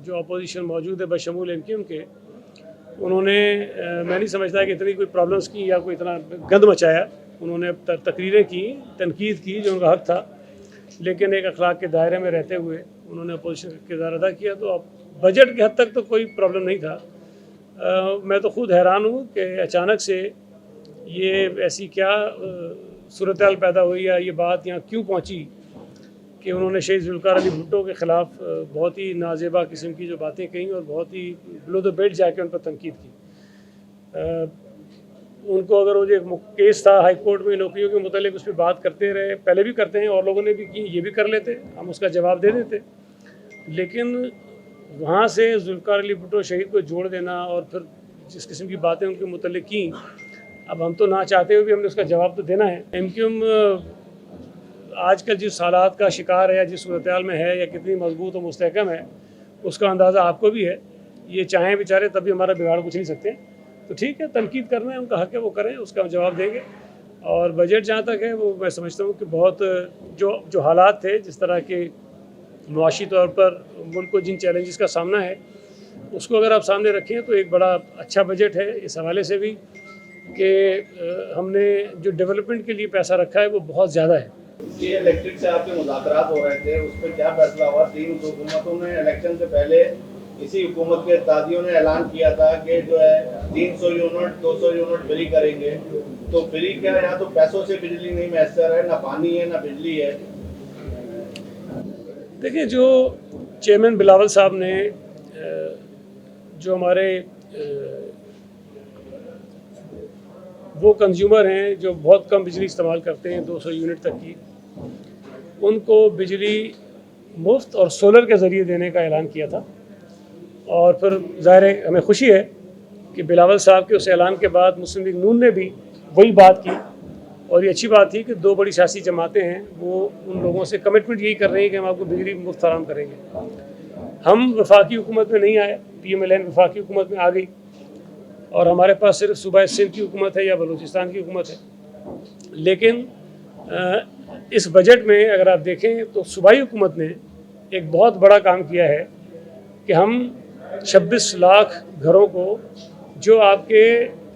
जो अपोजिशन मौजूद है बशमूल एमक्यूएम के, उन्होंने मैं नहीं समझता कि इतनी कोई प्रॉब्लम्स की या कोई इतना गंद मचाया। उन्होंने तकरीरें की, तनकीद की, जो उनका हक था, लेकिन एक अखलाक के दायरे में रहते हुए उन्होंने अपोजिशन का किरदार अदा किया। तो अब बजट के हद तक तो कोई प्रॉब्लम नहीं था। मैं तो खुद हैरान हूँ कि अचानक से ये ऐसी क्या सूरत हाल पैदा हुई या ये बात यहाँ क्यों पहुँची कि उन्होंने शहीद जुल्फ़िकार अली भुट्टो के ख़िलाफ़ बहुत ही नाजेबा किस्म की जो बातें कहीं और बहुत ही बिलो द बेल्ट जाके उन पर तनकीद की। उनको अगर वो जो एक केस था हाई कोर्ट में नौकरियों के मुतालिक, उस पर बात करते रहे, पहले भी करते हैं और लोगों ने भी की, ये भी कर लेते, हम उसका जवाब दे देते। लेकिन वहाँ से जुल्फ़िकार अली भुट्टो शहीद को जोड़ देना और फिर जिस किस्म की बातें उनके मुतालिक की, अब हम तो ना चाहते हुए भी हमने उसका जवाब तो देना है। एमक्यूएम आजकल जिस हालात का शिकार है या जिस सूरत हाल में है या कितनी मजबूत और मुस्तहकम है, उसका अंदाज़ा आपको भी है। ये चाहें बेचारे तब भी हमारा बिगाड़ कुछ नहीं सकते। तो ठीक है, तनकीद करना है, उनका हक है, वो करें, उसका हम जवाब देंगे। और बजट जहाँ तक है वो मैं समझता हूँ कि बहुत जो हालात थे, जिस तरह के मुआशी तौर पर मुल्क को जिन चैलेंजेस का सामना है, उसको अगर आप सामने रखें तो एक बड़ा अच्छा बजट है इस हवाले से भी कि हमने जो डेवलपमेंट के लिए पैसा रखा है वो बहुत ज़्यादा है। ये इलेक्ट्रिक से आपके मुज़ाकरात हो रहे थे, उस पर क्या फैसला हुआ? तीन हुकूमतों ने इलेक्शन से पहले इसी हुकूमत के इत्तेहादियों ने ऐलान किया था कि जो है 300 यूनिट 200 यूनिट फ्री करेंगे। तो फ्री क्या, यहाँ तो पैसों से बिजली नहीं मैसर है, ना पानी है ना बिजली है। देखिए, जो चेयरमैन बिलावल साहब ने जो हमारे वो कंज्यूमर हैं जो बहुत कम बिजली इस्तेमाल करते हैं 200 यूनिट तक की, उनको बिजली मुफ्त और सोलर के ज़रिए देने का ऐलान किया था। और फिर ज़ाहिर है हमें खुशी है कि बिलावल साहब के उस ऐलान के बाद मुस्लिम लीग नून ने भी वही बात की। और ये अच्छी बात थी कि दो बड़ी सियासी जमातें हैं वो उन लोगों से कमिटमेंट यही कर रही हैं कि हम आपको बिजली मुफ्त फराहम करेंगे। हम वफाकी हुकूमत में नहीं आए, PMLN वफाकी हुकूमत में आ गई और हमारे पास सिर्फ सूबा सिंध की हुकूमत है या बलूचिस्तान की हुकूमत है। लेकिन इस बजट में अगर आप देखें तो सूबाई हुकूमत ने एक बहुत बड़ा काम किया है कि हम 26 लाख घरों को जो आपके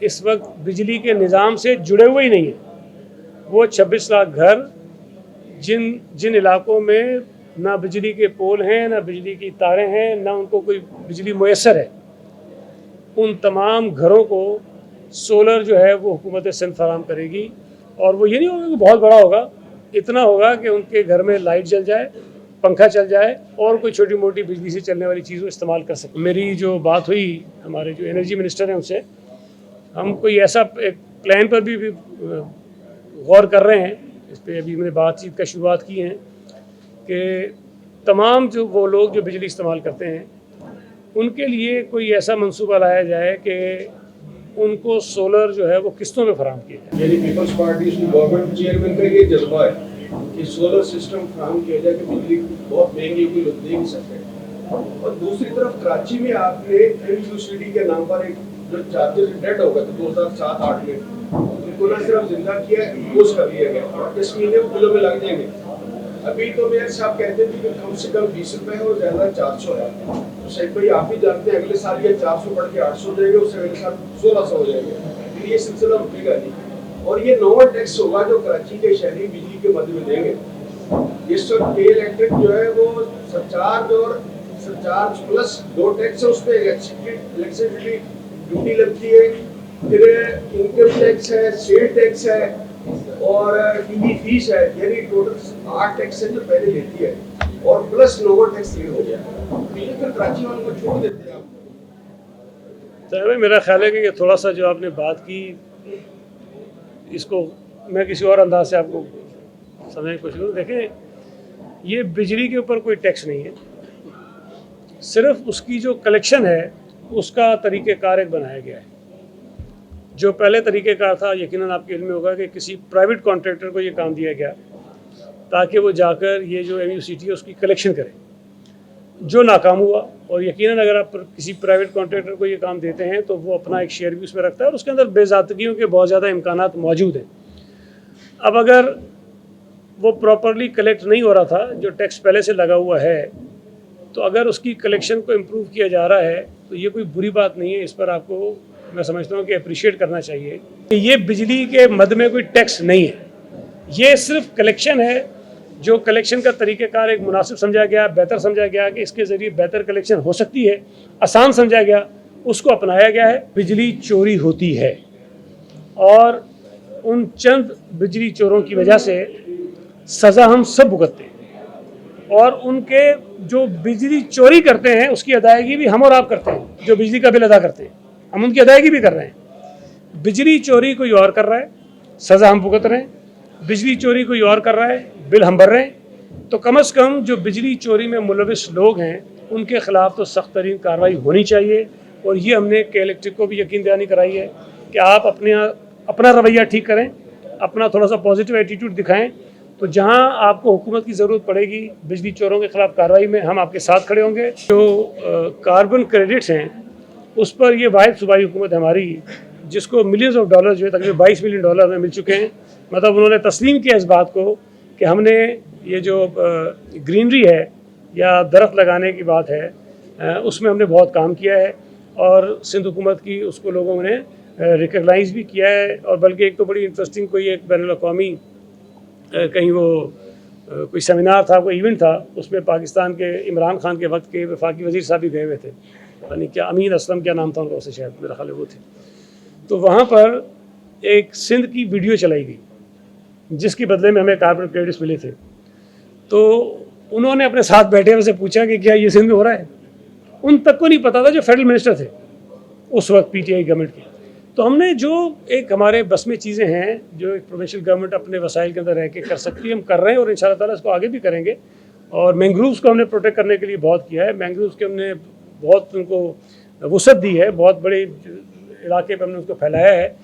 इस वक्त बिजली के निज़ाम से जुड़े हुए ही नहीं हैं, वो 26 लाख घर जिन इलाकों में ना बिजली के पोल हैं, ना बिजली की तारें हैं, ना उनको कोई बिजली मुयस्सर है, उन तमाम घरों को सोलर जो है वो हुकूमत सिंध फराहम करेगी। और वो ये नहीं होगा कि बहुत बड़ा होगा, इतना होगा कि उनके घर में लाइट जल जाए, पंखा चल जाए और कोई छोटी मोटी बिजली से चलने वाली चीज़ को इस्तेमाल कर सकें। मेरी जो बात हुई हमारे जो एनर्जी मिनिस्टर हैं उनसे, हम कोई ऐसा एक प्लान पर भी गौर कर रहे हैं। इस पर अभी मैंने बातचीत का शुरुआत की है कि तमाम जो वो लोग जो बिजली इस्तेमाल करते हैं उनके लिए कोई ऐसा मंसूबा लाया जाए कि उनको सोलर जो है वो किस्तों में फराहम किया जाए। यानी पीपल्स पार्टी गवर्नमेंट चेयरमैन का ये जज्बा है कि सोलर सिस्टम फराहम किया जाए कि बिजली बहुत महंगी कोई लोग दे नहीं सकते। और दूसरी तरफ कराची में आपने MUCD के नाम पर एक जो चार्जर डेड हो गए थे 2007-8 में, उनको न सिर्फ जिंदा किया, इम्पोज कर दिया गया और इस महीने बिलों में लग जाएंगे। अभी तो मेयर साहब कहते थे कि कम से कम 20 रुपए है और ज्यादा 400 है। तो सैयद भाई आप भी जानते हैं अगले साल ये 400 बढ़ के 800 हो जाएगा, उससे अगले साल 1600 हो जाएगा। फिर ये सिलसिला रुकेगा नहीं और ये नोवा टैक्स होगा जो कराची के शहरी बिजली के मद में देंगे। इस वक्त के इलेक्ट्रिक जो है वो सरचार्ज और सरचार्ज प्लस 2 टैक्स है, उस पर इलेक्ट्रिसिटी ड्यूटी लगती है, फिर इनकम टैक्स है, सेल टैक्स है और टीवी फीस है, यानी टोटल 8 टैक्स है जो पहले लेती है और प्लस नोवा टैक्स ये हो गया। फिर कराची वालों को छोड़ देते हैं आप। तो मेरा ख्याल है कि ये थोड़ा सा जो आपने बात की, इसको मैं किसी और अंदाज से आपको समझने की कोशिश करूँ। देखें, ये बिजली के ऊपर कोई टैक्स नहीं है, सिर्फ उसकी जो कलेक्शन है उसका तरीक़ेकार एक बनाया गया है। जो पहले तरीक़ेकार था, यकीनन आपके इल्म में होगा कि किसी प्राइवेट कॉन्ट्रैक्टर को ये काम दिया गया ताकि वो जाकर ये जो MUCD है उसकी कलेक्शन करे, जो नाकाम हुआ। और यकीनन अगर आप किसी प्राइवेट कॉन्ट्रैक्टर को ये काम देते हैं तो वो अपना एक शेयर भी उसमें रखता है और उसके अंदर बेज़ातगियों के बहुत ज़्यादा इम्कानात मौजूद हैं। अब अगर वो प्रॉपरली कलेक्ट नहीं हो रहा था, जो टैक्स पहले से लगा हुआ है, तो अगर उसकी कलेक्शन को इम्प्रूव किया जा रहा है तो ये कोई बुरी बात नहीं है। इस पर आपको मैं समझता हूँ कि अप्रिशिएट करना चाहिए। ये बिजली के मद में कोई टैक्स नहीं है, ये सिर्फ कलेक्शन है। जो कलेक्शन का तरीक़ेकार एक मुनासिब समझा गया, बेहतर समझा गया कि इसके ज़रिए बेहतर कलेक्शन हो सकती है, आसान समझा गया, उसको अपनाया गया है। बिजली चोरी होती है और उन चंद बिजली चोरों की वजह से सज़ा हम सब भुगतते हैं और उनके जो बिजली चोरी करते हैं उसकी अदायगी भी हम और आप करते हैं। जो बिजली का बिल अदा करते हैं हम उनकी अदायगी भी कर रहे हैं। बिजली चोरी कोई और कर रहा है, सज़ा हम भुगत रहे हैं। बिजली चोरी कोई और कर रहा है, बिल हम भर रहे हैं। तो कम से कम जो बिजली चोरी में मुलविस लोग हैं उनके ख़िलाफ़ तो सख्त तरीन कार्रवाई होनी चाहिए। और ये हमने के इलेक्ट्रिक को भी यकीन दहानी कराई है कि आप अपना रवैया ठीक करें, अपना थोड़ा सा पॉजिटिव एटीट्यूड दिखाएं। तो जहां आपको हुकूमत की ज़रूरत पड़ेगी बिजली चोरों के ख़िलाफ़ कार्रवाई में, हम आपके साथ खड़े होंगे। जो कार्बन क्रेडिट्स हैं उस पर ये वाहिद सूबाई हुकूमत हमारी, जिसको मिलियंस ऑफ डॉलर जो है तकरीबन $22 मिलियन में मिल चुके हैं। मतलब उन्होंने तस्लीम किया इस बात को कि हमने ये जो ग्रीनरी है या दरख्त लगाने की बात है उसमें हमने बहुत काम किया है और सिंध हुकूमत की उसको लोगों ने रिकगनाइज़ भी किया है। और बल्कि एक तो बड़ी इंटरेस्टिंग कोई एक बैनुल-अक़वामी कहीं वो कोई सेमिनार था, कोई इवेंट था, उसमें पाकिस्तान के इमरान खान के वक्त के वफाकी वज़ीर साहब भी गए हुए थे, यानी क्या अमीन असलम क्या नाम था उनका, उससे शायद मेरा ख्याल है वो थे। तो वहाँ पर एक सिंध की वीडियो चलाई गई जिसके बदले में हमें कार्बन क्रेडिट्स मिले थे। तो उन्होंने अपने साथ बैठे हुए से पूछा कि क्या ये सिंध में हो रहा है। उन तक को नहीं पता था जो फेडरल मिनिस्टर थे उस वक्त पीटीआई गवर्नमेंट के। तो हमने जो एक हमारे बस में चीज़ें हैं जो एक प्रोविंशियल गवर्नमेंट अपने वसाइल के अंदर रह के कर सकती है, हम कर रहे हैं और इंशाअल्लाह ताला इसको आगे भी करेंगे। और मैंग्रोव्स को हमने प्रोटेक्ट करने के लिए बहुत किया है। मैंग्रोव्स के हमने बहुत उनको वुसअत दी है, बहुत बड़े इलाके पर हमने उसको फैलाया है।